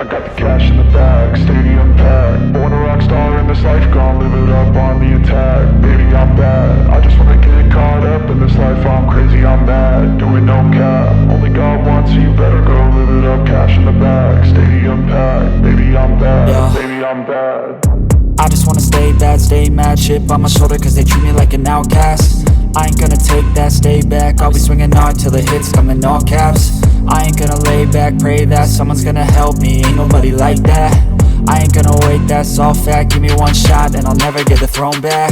I got the cash in the bag, stadium packed. Born a rock star in this life, gon' live it up on the attack. Baby, I'm bad, I just wanna get caught up in this life. I'm crazy, I'm mad, doing no cap. Only God wants you, better go live it up. Cash in the bag, stadium packed. Baby, I'm bad, yeah. Baby, I'm bad. I just wanna stay bad, stay mad. Chip on my shoulder cause they treat me like an outcast. I ain't gonna take that, stay back. I'll be swinging hard till the hits come in all caps. I ain't gonna lay back, pray that someone's gonna help me. Ain't nobody like that. I ain't gonna wait, that's all fact. Give me one shot and I'll never get the throne back.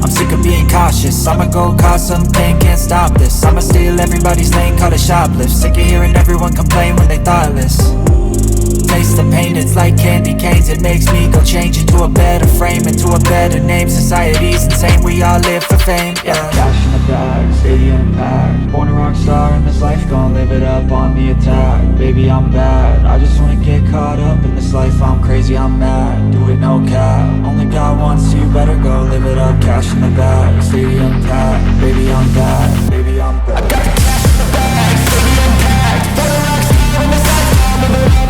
I'm sick of being cautious, I'ma go cause something, can't stop this. I'ma steal everybody's lane, call it shoplift. Sick of hearing everyone complain when they thoughtless. Taste the pain, it's like candy canes. It makes me go change into a better frame, into a better name. Society's insane, we all live for fame, yeah. Cash in the bag, stadium packed. Born a rock star in this life, gon' live it up on the attack. Baby, I'm bad, I just wanna get caught up in this life. I'm crazy, I'm mad, do it no cap. Only God wants you, better go live it up. Cash in the bag, stadium packed. Baby, I'm bad, baby, I'm bad. I got the cash in the bag, stadium packed. Born a rock star in this life, gon' live it up.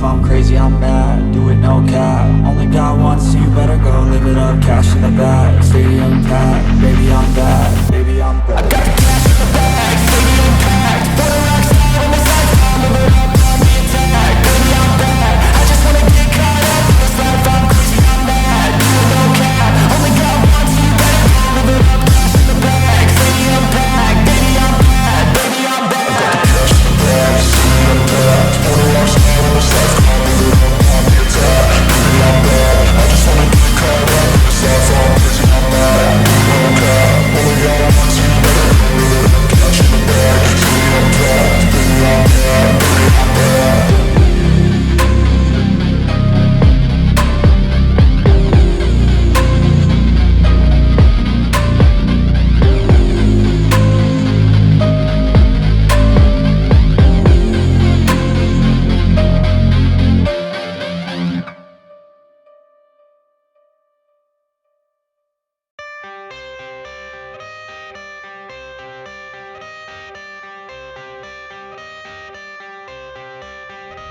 I'm crazy, I'm mad, do it no cap. Only God wants you, better go live it up. Cash in the bag, stadium packed. Baby, I'm bad, baby, I'm bad. I got the cash in the bag, stadium packed. Born a rock star in this life, I'll live it up on the attack. Baby, I'm bad, I just wanna get caught up in this life. I'm crazy, I'm mad, do it no cap. Only God wants you, better go live it up. Cash in the bag, stadium packed. Baby, I'm bad, baby, I'm bad. I got the cash in the bag, stadium packed. Born a rock star in this life.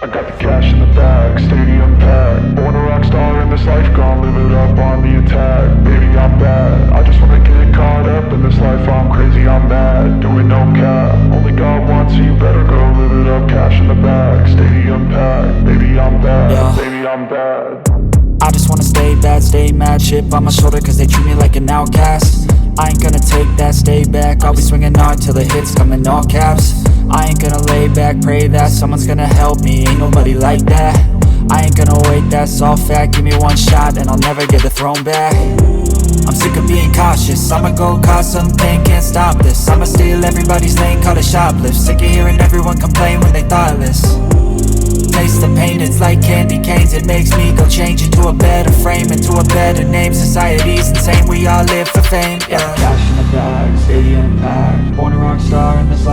I got the cash in the bag, stadium packed. Born a rock star in this life, gon' live it up on the attack. Baby, I'm bad, I just wanna get caught up in this life. I'm crazy, I'm mad, doing no cap. Only God wants you, better go live it up. Cash in the bag, stadium packed. Baby, I'm bad, yeah. Baby, I'm bad. I just wanna stay bad, stay mad. Chip on my shoulder cause they treat me like an outcast. I ain't gonna take that, stay back. I'll be swinging hard till the hits come in all caps. I ain't gonna lay back, pray that someone's gonna help me. Ain't nobody like that. I ain't gonna wait, that's all fact. Give me one shot and I'll never get the throne back. I'm sick of being cautious, I'ma go cause something, can't stop this. I'ma steal everybody's lane, call it shoplift. Sick of hearing everyone complain when they thoughtless. Taste the pain, it's like candy canes. It makes me go change into a better frame, into a better name. Society's insane, we all live for fame, yeah. Cash in the bag, stadium packed. Born a rock star in this